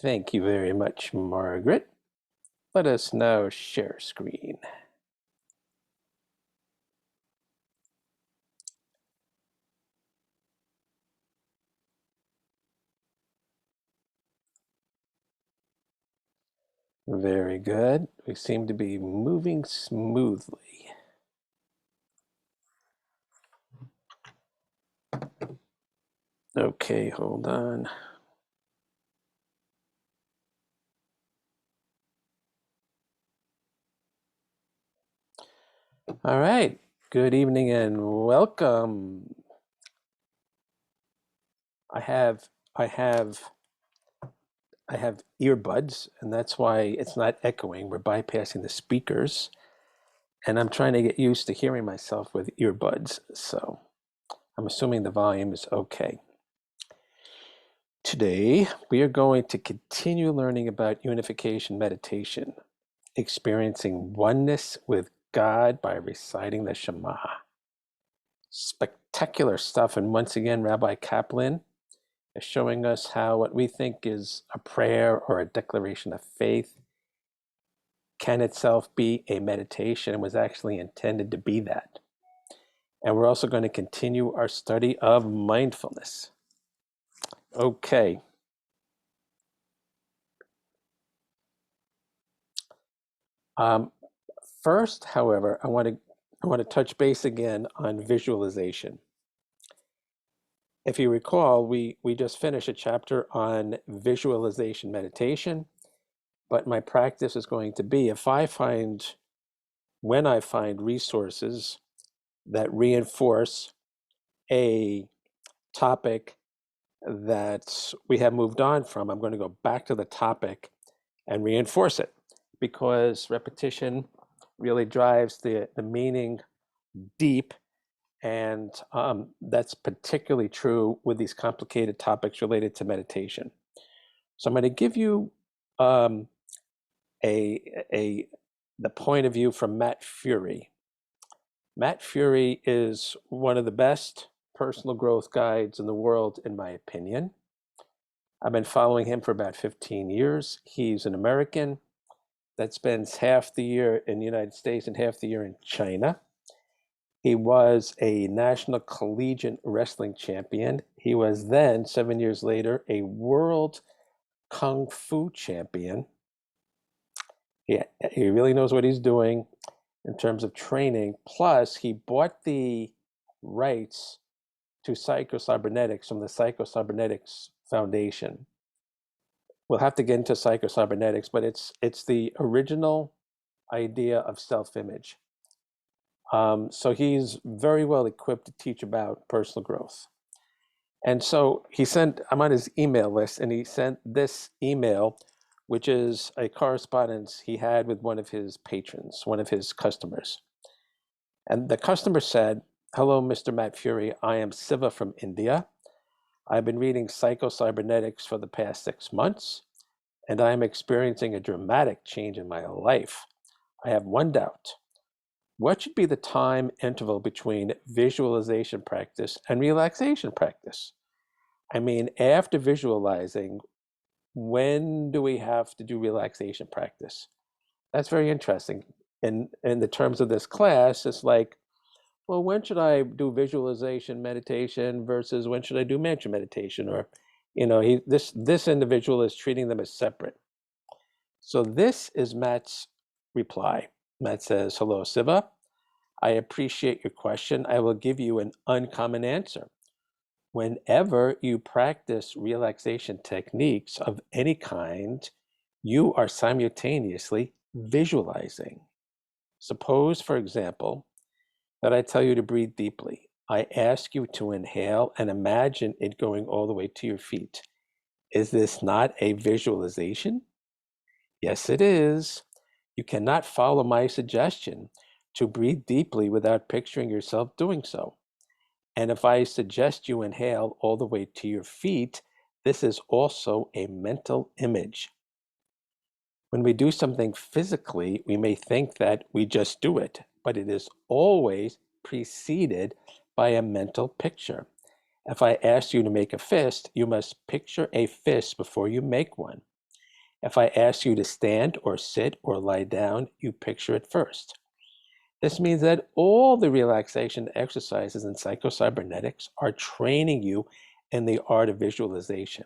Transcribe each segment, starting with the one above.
Thank you very much, Margaret. Let us now share screen. Very good. We seem to be moving smoothly. Okay, hold on. All right. Good evening and welcome. I have earbuds, and that's why it's not echoing. We're bypassing the speakers, and I'm trying to get used to hearing myself with earbuds. So I'm assuming the volume is okay. Today, we are going to continue learning about unification meditation, experiencing oneness with God by reciting the Shema. Spectacular stuff. And once again, Rabbi Kaplan is showing us how what we think is a prayer or a declaration of faith can itself be a meditation and was actually intended to be that. And we're also going to continue our study of mindfulness. Okay. First, however, I want to touch base again on visualization. If you recall, we just finished a chapter on visualization meditation, but my practice is going to be when I find resources that reinforce a topic that we have moved on from, I'm going to go back to the topic and reinforce it, because repetition really drives the meaning deep, and that's particularly true with these complicated topics related to meditation. So I'm going to give you the point of view from Matt Fury. Matt Fury is one of the best personal growth guides in the world, in my opinion. I've been following him for about 15 years. He's an American that spends half the year in the United States and half the year in China. He was a national collegiate wrestling champion. He was then, 7 years later, a world kung fu champion. He really knows what he's doing in terms of training. Plus, he bought the rights to psychocybernetics from the Psychocybernetics Foundation. We'll have to get into psychocybernetics, but it's the original idea of self-image. So he's very well equipped to teach about personal growth. And so I'm on his email list, and he sent this email, which is a correspondence he had with one of his patrons, one of his customers. And the customer said, "Hello, Mr. Matt Fury. I am Siva from India. I've been reading psychocybernetics for the past 6 months, and I am experiencing a dramatic change in my life. I have one doubt. What should be the time interval between visualization practice and relaxation practice? I mean, after visualizing, when do we have to do relaxation practice?" That's very interesting. In the terms of this class, it's like, well, when should I do visualization meditation versus when should I do mantra meditation? Or, this individual is treating them as separate. So this is Matt's reply. Matt says, "Hello, Siva. I appreciate your question. I will give you an uncommon answer. Whenever you practice relaxation techniques of any kind, you are simultaneously visualizing. Suppose, for example, that I tell you to breathe deeply. I ask you to inhale and imagine it going all the way to your feet. Is this not a visualization?" Yes, it is. You cannot follow my suggestion to breathe deeply without picturing yourself doing so. And if I suggest you inhale all the way to your feet, this is also a mental image. When we do something physically, we may think that we just do it, but it is always preceded by a mental picture. If I ask you to make a fist, you must picture a fist before you make one. If I ask you to stand or sit or lie down, you picture it first. This means that all the relaxation exercises in psychocybernetics are training you in the art of visualization.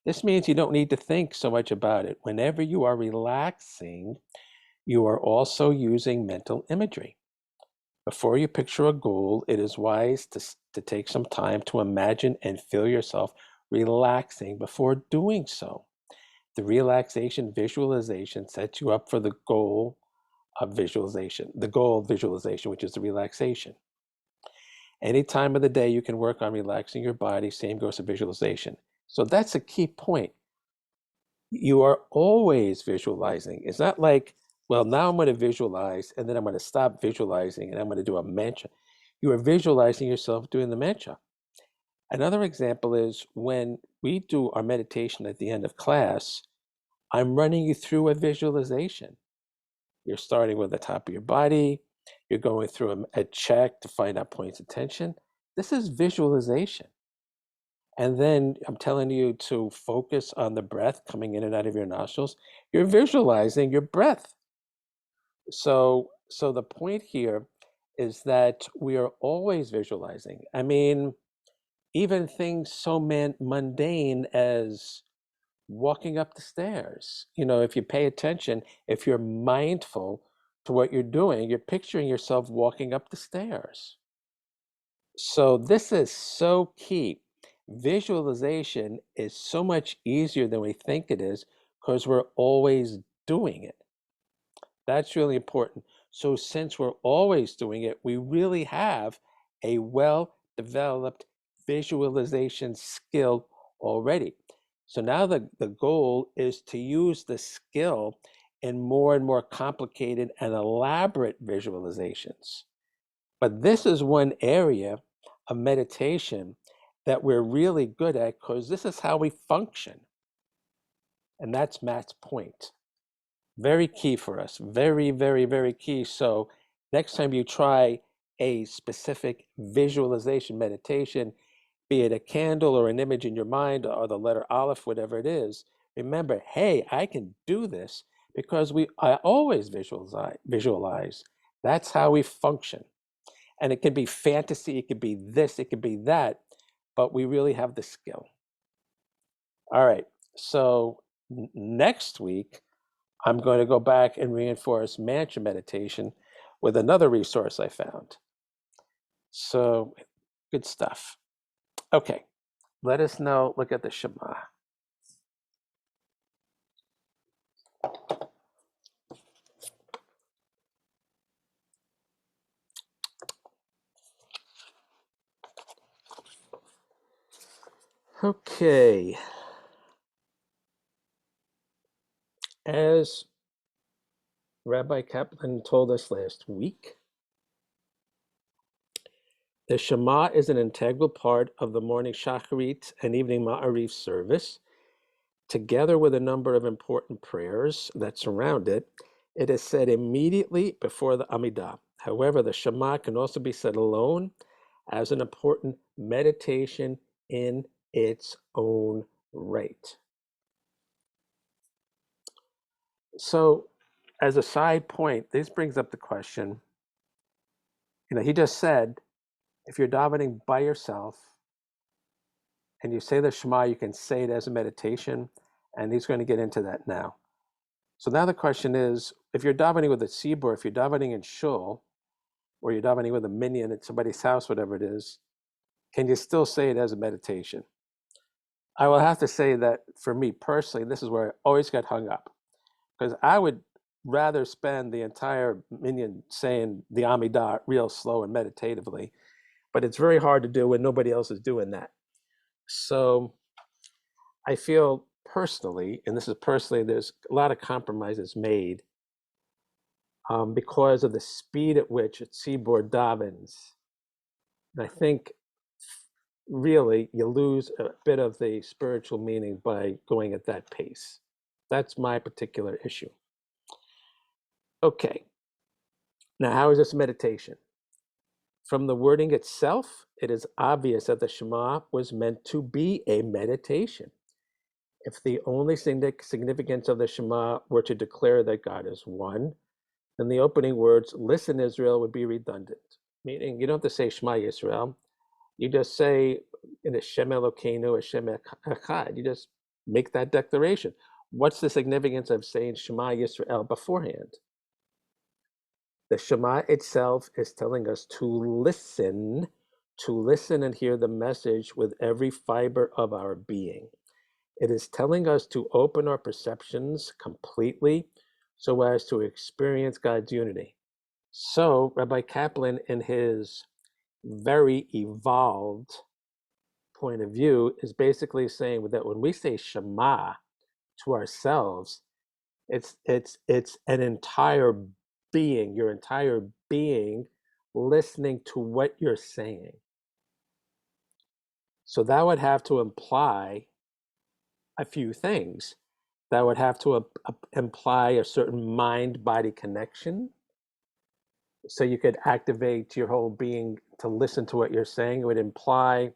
This means you don't need to think so much about it. Whenever you are relaxing, you are also using mental imagery. Before you picture a goal, it is wise to take some time to imagine and feel yourself relaxing before doing so. The relaxation visualization sets you up for the goal of visualization, which is the relaxation. Any time of the day you can work on relaxing your body, same goes to visualization. So that's a key point. You are always visualizing. It's not like, well, now I'm going to visualize and then I'm going to stop visualizing and I'm going to do a mantra. You are visualizing yourself doing the mantra. Another example is when we do our meditation at the end of class, I'm running you through a visualization. You're starting with the top of your body. You're going through a check to find out points of tension. This is visualization. And then I'm telling you to focus on the breath coming in and out of your nostrils. You're visualizing your breath. So the point here is that we are always visualizing. I mean, even things so mundane as walking up the stairs. If you pay attention, if you're mindful to what you're doing, you're picturing yourself walking up the stairs. So this is so key. Visualization is so much easier than we think it is because we're always doing it. That's really important. So since we're always doing it, we really have a well-developed visualization skill already. So now the goal is to use the skill in more and more complicated and elaborate visualizations. But this is one area of meditation that we're really good at because this is how we function. And that's Matt's point. Very key for us. Very, very, very key. So next time you try a specific visualization meditation, be it a candle or an image in your mind or the letter Aleph, whatever it is, remember, hey, I can do this because I always visualize. That's how we function. And it can be fantasy, it could be this, it could be that, but we really have the skill. All right, so next week, I'm going to go back and reinforce mantra meditation with another resource I found. So good stuff. Okay, let us know. Look at the Shema. Okay. As Rabbi Kaplan told us last week, the Shema is an integral part of the morning Shacharit and evening Ma'ariv service. Together with a number of important prayers that surround it, it is said immediately before the Amidah. However, the Shema can also be said alone as an important meditation in its own right. So, as a side point, this brings up the question, he just said, if you're davening by yourself and you say the Shema, you can say it as a meditation, and he's going to get into that now. So now the question is, if you're davening with a tzibur, if you're davening in shul, or you're davening with a minyan at somebody's house, whatever it is, can you still say it as a meditation? I will have to say that for me personally, this is where I always got hung up, because I would rather spend the entire minyan saying the Amidah real slow and meditatively, but it's very hard to do when nobody else is doing that. So I feel personally, and this is personally, there's a lot of compromises made because of the speed at which a tzibur davens. And I think really you lose a bit of the spiritual meaning by going at that pace. That's my particular issue. Okay. Now, how is this meditation? From the wording itself, it is obvious that the Shema was meant to be a meditation. If the only significance of the Shema were to declare that God is one, then the opening words, listen, Israel, would be redundant. Meaning, you don't have to say Shema Yisrael. You just say, in a Shem Elokeinu, a Shem Echad. You just make that declaration. What's the significance of saying Shema Yisrael beforehand? The Shema itself is telling us to listen and hear the message with every fiber of our being. It is telling us to open our perceptions completely so as to experience God's unity. So, Rabbi Kaplan, in his very evolved point of view, is basically saying that when we say Shema to ourselves, it's an entire being, your entire being listening to what you're saying. So that would have to imply a few things. That would have to imply a certain mind-body connection. So you could activate your whole being to listen to what you're saying. It would imply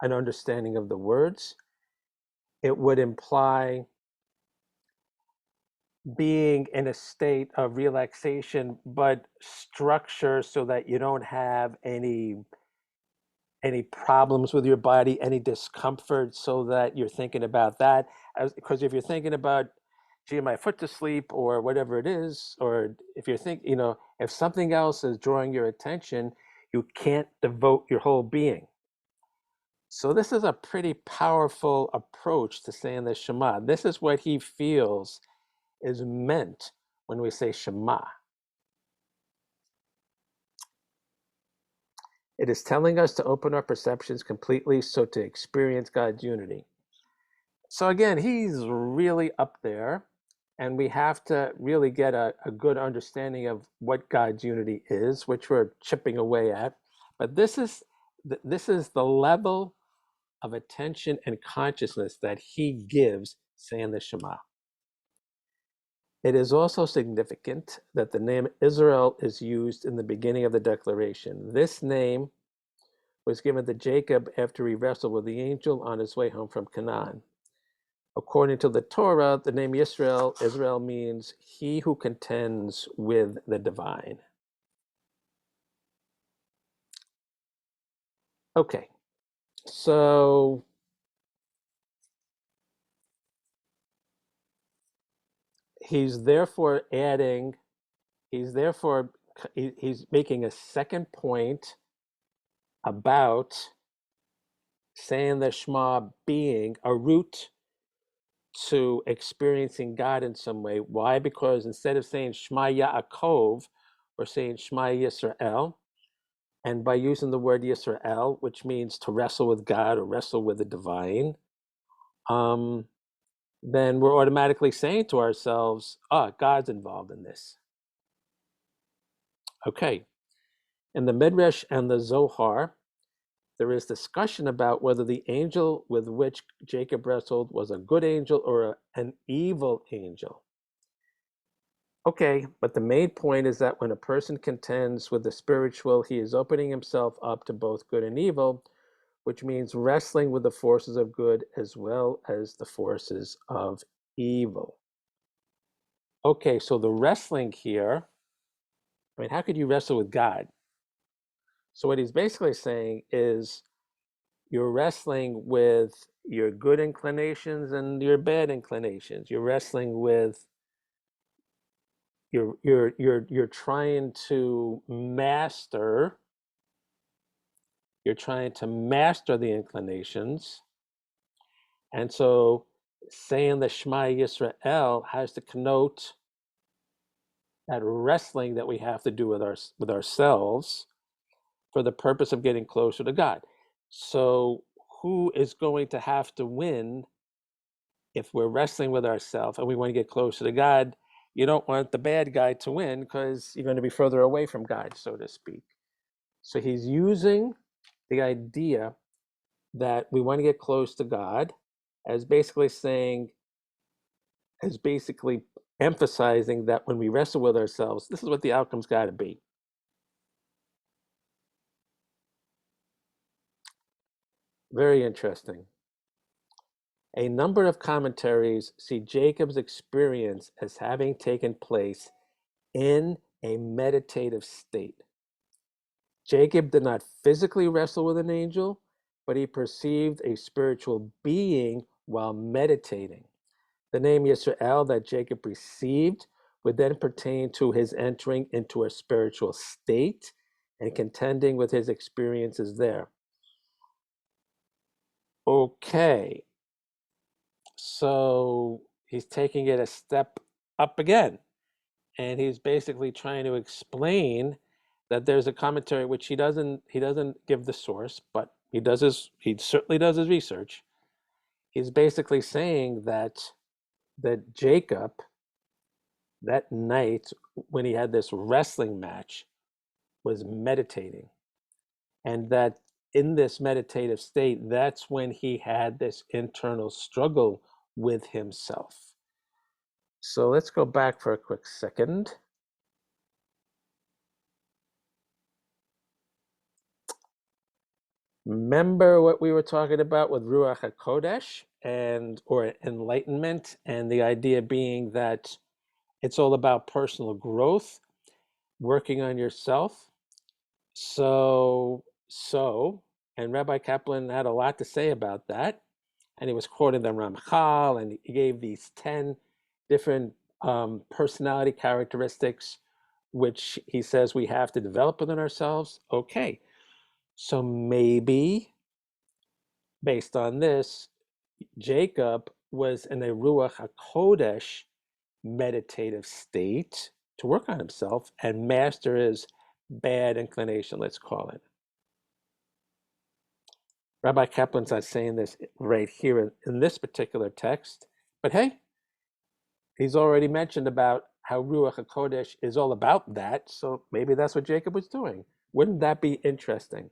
an understanding of the words. It would imply being in a state of relaxation, but structure so that you don't have any problems with your body, any discomfort, so that you're thinking about that. Because if you're thinking about, gee, my foot to sleep or whatever it is, or if you're if something else is drawing your attention, you can't devote your whole being. So this is a pretty powerful approach to saying the Shema. This is what he feels is meant when we say Shema. It is telling us to open our perceptions completely so to experience God's unity. So again, he's really up there, and we have to really get a good understanding of what God's unity is, which we're chipping away at. But this is the level of attention and consciousness that he gives saying the Shema. It is also significant that the name Israel is used in the beginning of the declaration. This name was given to Jacob after he wrestled with the angel on his way home from Canaan. According to the Torah, the name Israel means he who contends with the divine. Okay, so he's making a second point about saying the Shema being a route to experiencing God in some way. Why? Because instead of saying Shema Yaakov, we're saying Shema Yisrael. And by using the word Yisrael, which means to wrestle with God or wrestle with the divine, then we're automatically saying to ourselves, God's involved in this. Okay. In the Midrash and the Zohar, there is discussion about whether the angel with which Jacob wrestled was a good angel or an evil angel. Okay, but the main point is that when a person contends with the spiritual, he is opening himself up to both good and evil, which means wrestling with the forces of good as well as the forces of evil. Okay, so the wrestling here, how could you wrestle with God? So what he's basically saying is you're wrestling with your good inclinations and your bad inclinations. You're wrestling with you're trying to master the inclinations. And so saying the Shema Yisrael has to connote that wrestling that we have to do with ourselves for the purpose of getting closer to God. So who is going to have to win if we're wrestling with ourselves and we want to get closer to God? You don't want the bad guy to win because you're going to be further away from God, so to speak. So he's using the idea that we want to get close to God as basically emphasizing that when we wrestle with ourselves, this is what the outcome's got to be. Very interesting. A number of commentaries see Jacob's experience as having taken place in a meditative state. Jacob did not physically wrestle with an angel, but he perceived a spiritual being while meditating. The name Yisrael that Jacob received would then pertain to his entering into a spiritual state and contending with his experiences there. Okay, so he's taking it a step up again, and he's basically trying to explain that there's a commentary which he doesn't give the source, but he certainly does his research. He's basically saying that Jacob, that night when he had this wrestling match, was meditating, and that in this meditative state, that's when he had this internal struggle with himself. So let's go back for a quick second. Remember what we were talking about with Ruach HaKodesh or enlightenment, and the idea being that it's all about personal growth, working on yourself. So, and Rabbi Kaplan had a lot to say about that, and he was quoting the Ramchal, and he gave these 10 different personality characteristics, which he says we have to develop within ourselves. Okay, so maybe based on this, Jacob was in a Ruach HaKodesh meditative state to work on himself and master his bad inclination, let's call it. Rabbi Kaplan's not saying this right here in this particular text, but hey, he's already mentioned about how Ruach HaKodesh is all about that, so maybe that's what Jacob was doing. Wouldn't that be interesting?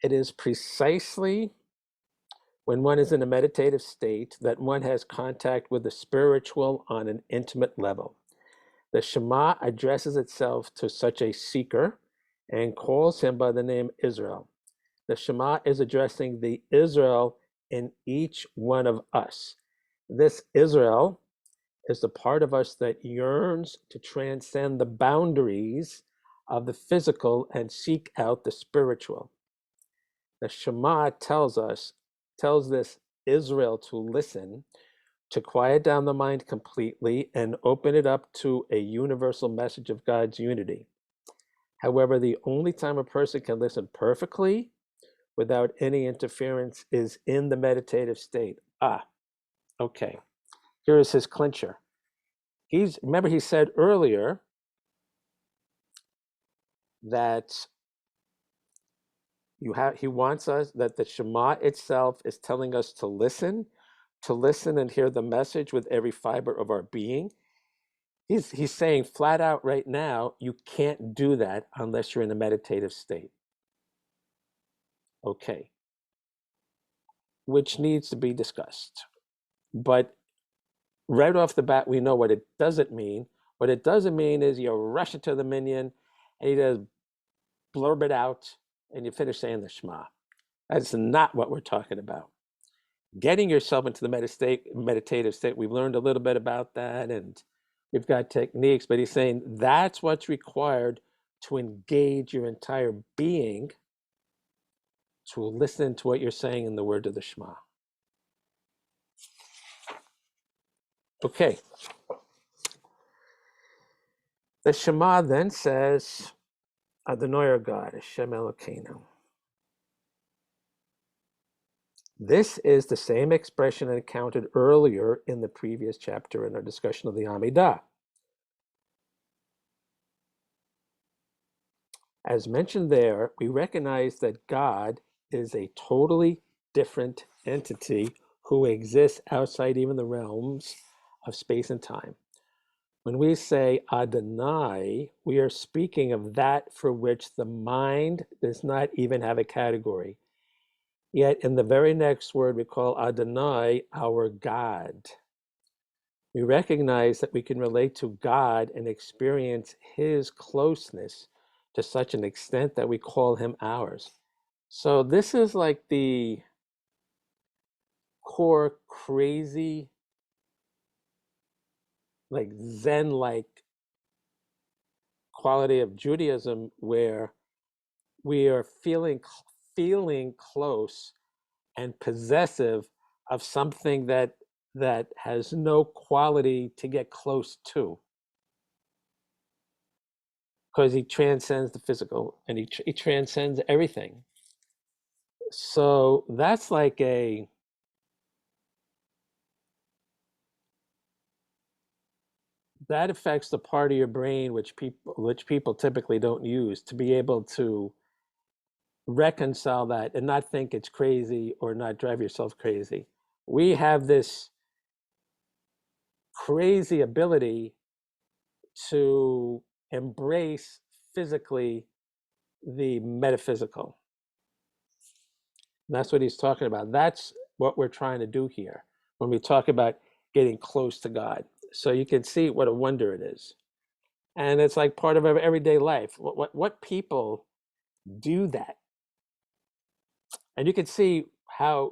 It is precisely when one is in a meditative state that one has contact with the spiritual on an intimate level. The Shema addresses itself to such a seeker and calls him by the name Israel. The Shema is addressing the Israel in each one of us. This Israel is the part of us that yearns to transcend the boundaries of the physical and seek out the spiritual. The Shema tells this Israel to listen, to quiet down the mind completely and open it up to a universal message of God's unity. However, the only time a person can listen perfectly without any interference is in the meditative state. Okay. Here is his clincher. Remember he said earlier that he wants us, that the Shema itself is telling us to listen and hear the message with every fiber of our being. He's saying flat out right now, you can't do that unless you're in a meditative state. Okay. Which needs to be discussed. But right off the bat, we know what it doesn't mean. What it doesn't mean is you rush into the minyan and you just blurb it out and you finish saying the Shema. That's not what we're talking about. Getting yourself into the meditative state, we've learned a little bit about that, and we've got techniques, but he's saying that's what's required to engage your entire being to listen to what you're saying in the word of the Shema. Okay. The Shema then says, Adonai our God, Hashem Elokeinu. This is the same expression encountered earlier in the previous chapter in our discussion of the Amidah. As mentioned there, we recognize that God is a totally different entity who exists outside even the realms of space and time. When we say Adonai, we are speaking of that for which the mind does not even have a category. Yet in the very next word, we call Adonai our God. We recognize that we can relate to God and experience his closeness to such an extent that we call him ours. So this is like the core crazy, like Zen-like quality of Judaism, where we are feeling close and possessive of something that has no quality to get close to, because he transcends the physical and he transcends everything. So that's like that affects the part of your brain which people typically don't use, to be able to reconcile that and not think it's crazy or not drive yourself crazy. We have this crazy ability to embrace physically the metaphysical. And that's what he's talking about. That's what we're trying to do here when we talk about getting close to God. So you can see what a wonder it is. And it's like part of our everyday life. What people do that? And you can see how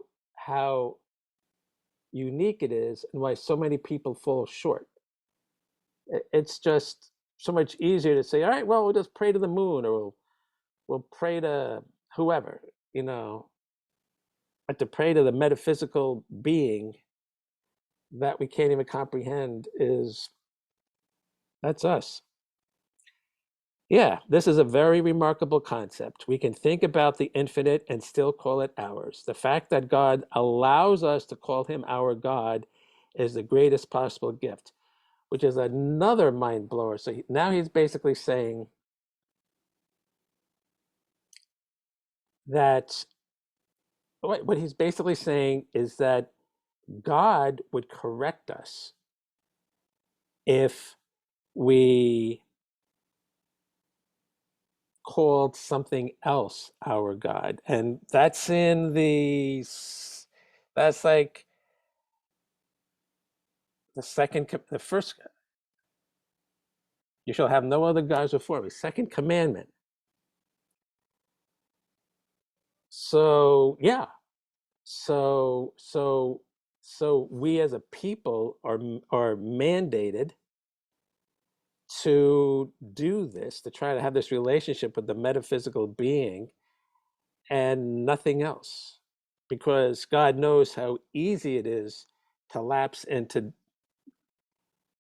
unique it is and why so many people fall short. It's just so much easier to say, all right, well, we'll just pray to the moon, or we'll pray to whoever, you know, but to pray to the metaphysical being that we can't even comprehend that's us. Yeah, this is a very remarkable concept. We can think about the infinite and still call it ours. The fact that God allows us to call him our God is the greatest possible gift, which is another mind blower. So now he's basically saying that what he's basically saying is that God would correct us if we called something else our God. And that's like the first, you shall have no other gods before me. Second commandment. So yeah, so so so we as a people are mandated to do this, to try to have this relationship with the metaphysical being and nothing else, because God knows how easy it is to lapse into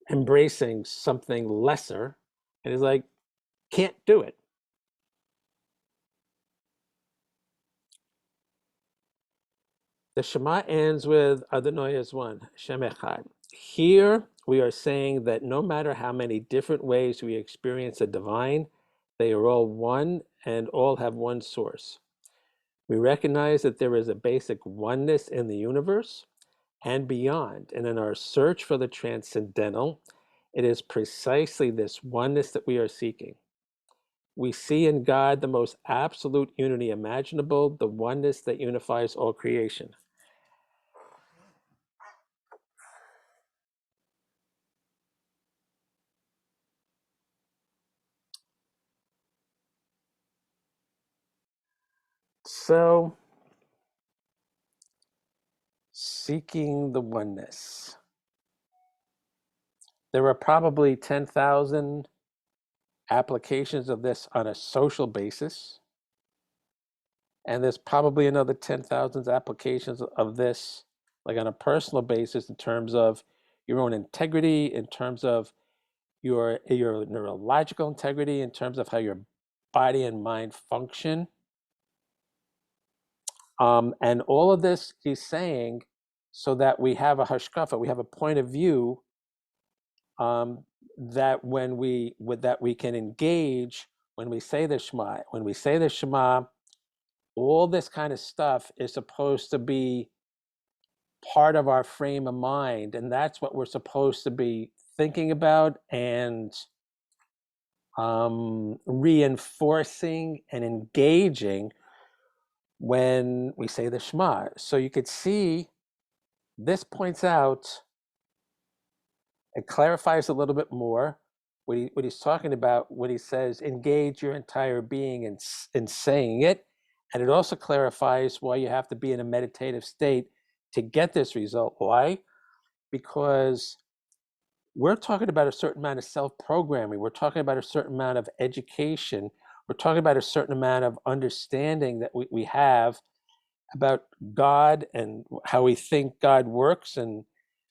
embracing something lesser, and he's like, can't do it. The Shema ends with Adonai is one, Shem Echad. Here we are saying that no matter how many different ways we experience the divine, they are all one and all have one source. We recognize that there is a basic oneness in the universe and beyond, and in our search for the transcendental, it is precisely this oneness that we are seeking. We see in God the most absolute unity imaginable, the oneness that unifies all creation. So, seeking the oneness. There are probably 10,000 applications of this on a social basis, and there's probably another 10,000 applications of this, like on a personal basis, in terms of your own integrity, in terms of your neurological integrity, in terms of how your body and mind function. And all of this he's saying so that we have a hashkafa, we have a point of view, um, that we can engage when we say the Shema. When we say the Shema, all this kind of stuff is supposed to be part of our frame of mind, and that's what we're supposed to be thinking about and reinforcing and engaging when we say the Shema. So you could see this points out, it clarifies a little bit more what he's talking about when he says engage your entire being in saying it, And it also clarifies why you have to be in a meditative state to get this result. Why? Because we're talking about a certain amount of self-programming. We're talking about a certain amount of education. We're talking about a certain amount of understanding that we have about God and how we think God works and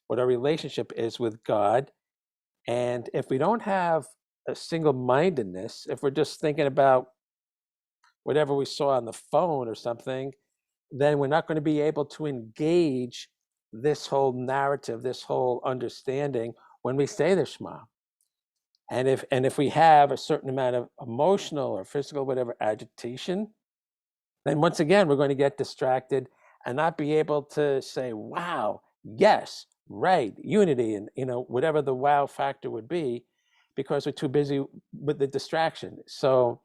what our relationship is with God. And if we don't have a single-mindedness, if we're just thinking about whatever we saw on the phone or something, then we're not going to be able to engage this whole narrative, this whole understanding when we say the Shema. And if we have a certain amount of emotional or physical, whatever, agitation, then once again we're going to get distracted and not be able to say, wow, yes, right, unity, and whatever the wow factor would be, because we're too busy with the distraction. So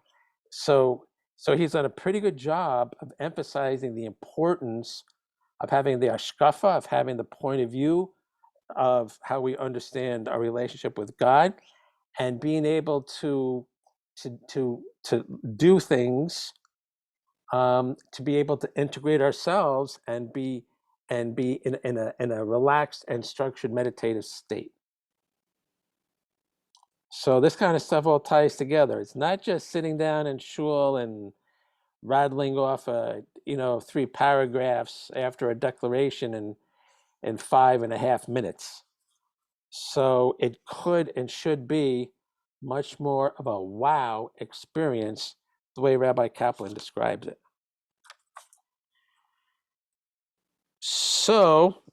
so he's done a pretty good job of emphasizing the importance of having the ashkafa, of having the point of view of how we understand our relationship with God, and being able to do things, to be able to integrate ourselves and be in a relaxed and structured meditative state. So this kind of stuff all ties together. It's not just sitting down in shul and rattling off 3 paragraphs after a declaration in 5.5 minutes. So it could and should be much more of a wow experience, the way Rabbi Kaplan describes it. So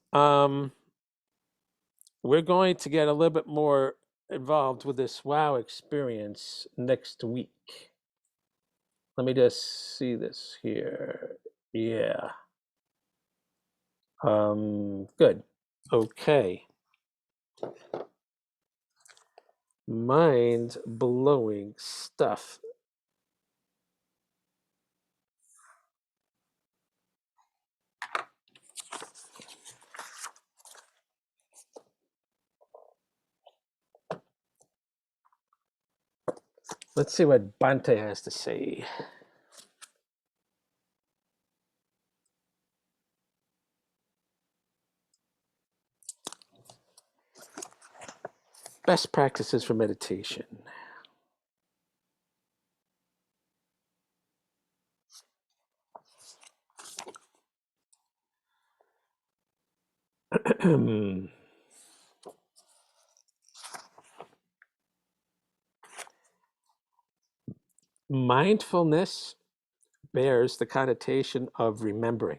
we're going to get a little bit more involved with this wow experience next week. Let me just see this here. Yeah. Good. Okay. Mind-blowing stuff. Let's see what Bhante has to say. Best practices for meditation. Mindfulness bears the connotation of remembering.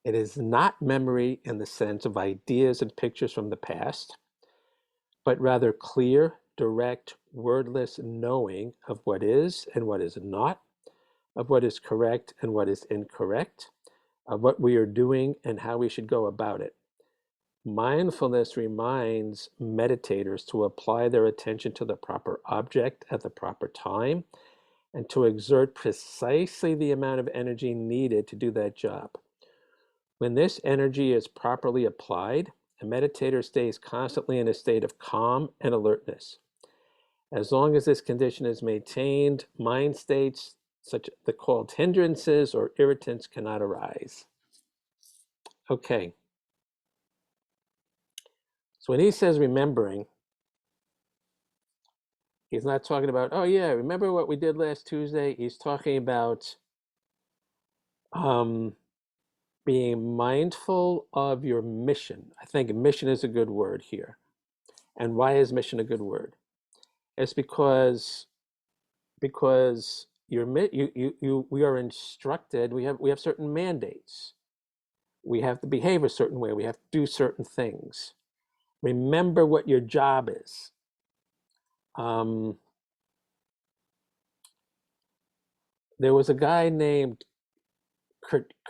It is not memory in the sense of ideas and pictures from the past, but rather clear, direct, wordless knowing of what is and what is not, of what is correct and what is incorrect, of what we are doing and how we should go about it. Mindfulness reminds meditators to apply their attention to the proper object at the proper time and to exert precisely the amount of energy needed to do that job. When this energy is properly applied, a meditator stays constantly in a state of calm and alertness. As long as this condition is maintained, mind states such the called hindrances or irritants cannot arise. Okay. So when he says remembering, he's not talking about, oh yeah, remember what we did last Tuesday? He's talking about being mindful of your mission. I think mission is a good word here. And why is mission a good word? It's because we are instructed, we have certain mandates. We have to behave a certain way. We have to do certain things. Remember what your job is. There was a guy named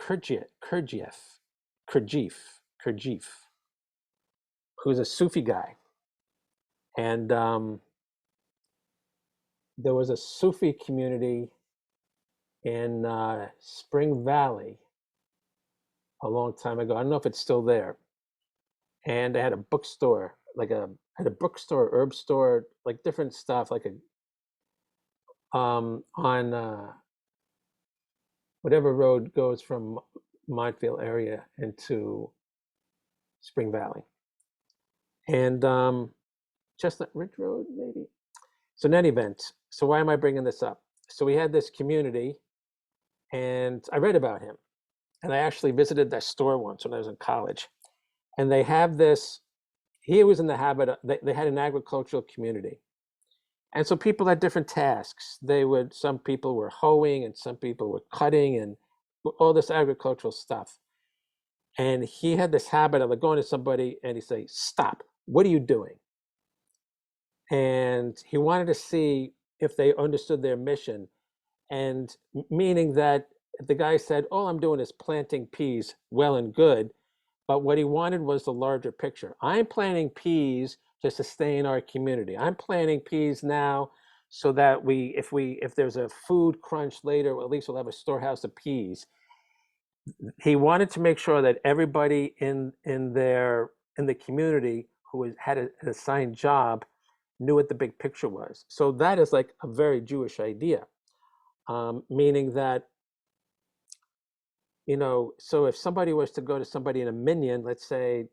Kurgiev, who's a Sufi guy. And there was a Sufi community in Spring Valley a long time ago. I don't know if it's still there. And they had a bookstore, herb store, like different stuff, like a on whatever road goes from Montville area into Spring Valley. And Chestnut Ridge Road, maybe. So in any event, so why am I bringing this up? So we had this community, and I read about him. And I actually visited that store once when I was in college. And they have this, he was in the habit of, they had an agricultural community. And so people had different tasks. Some people were hoeing and some people were cutting and all this agricultural stuff. And he had this habit of going to somebody and he'd say, "Stop, what are you doing?" And he wanted to see if they understood their mission. And meaning that if the guy said, "All I'm doing is planting peas," well and good. But what he wanted was the larger picture. I'm planting peas to sustain our community. I'm planting peas now so that if there's a food crunch later, well, at least we'll have a storehouse of peas. He wanted to make sure that everybody in the community who had an assigned job knew what the big picture was. So that is like a very Jewish idea, meaning that so if somebody was to go to somebody in a minyan, let's say,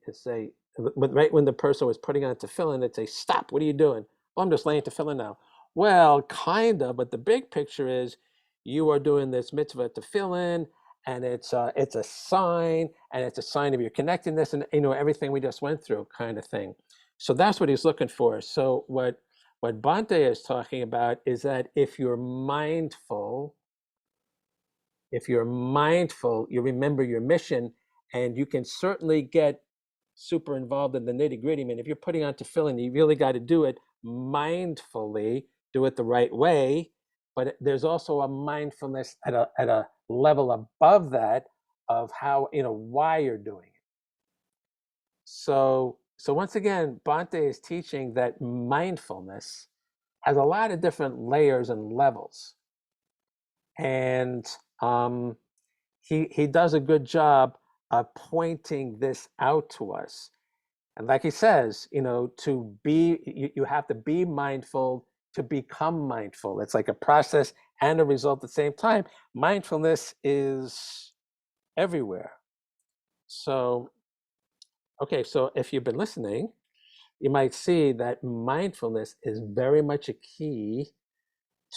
right when the person was putting on tefillin, they'd say, "Stop, what are you doing?" "Oh, I'm just laying tefillin now." Well, kind of, but the big picture is you are doing this mitzvah tefillin, and it's a sign, and it's a sign of your connectedness, and everything we just went through, kind of thing. So that's what he's looking for. So what Bhante is talking about is that if you're mindful, you remember your mission, and you can certainly get super involved in the nitty gritty. I mean, if you're putting on tefillin, you really got to do it mindfully, do it the right way. But there's also a mindfulness at a level above that of how, why you're doing it. So once again, Bhante is teaching that mindfulness has a lot of different layers and levels. And he does a good job of pointing this out to us. And like he says, you have to be mindful to become mindful. It's like a process and a result at the same time. Mindfulness is everywhere. So, okay, so if you've been listening, you might see that mindfulness is very much a key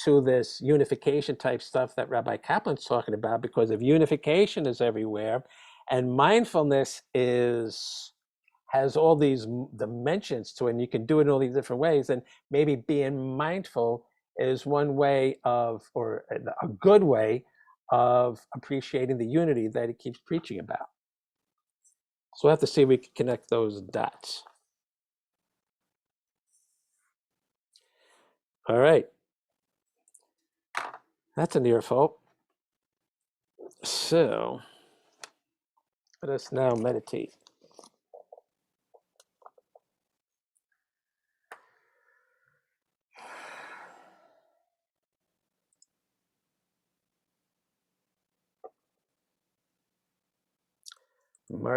to this unification type stuff that Rabbi Kaplan's talking about, because if unification is everywhere and mindfulness has all these dimensions to it, and you can do it in all these different ways, and maybe being mindful is one way or a good way of appreciating the unity that he keeps preaching about. So we'll have to see if we can connect those dots. All right. That's an earful. So let us now meditate. Mark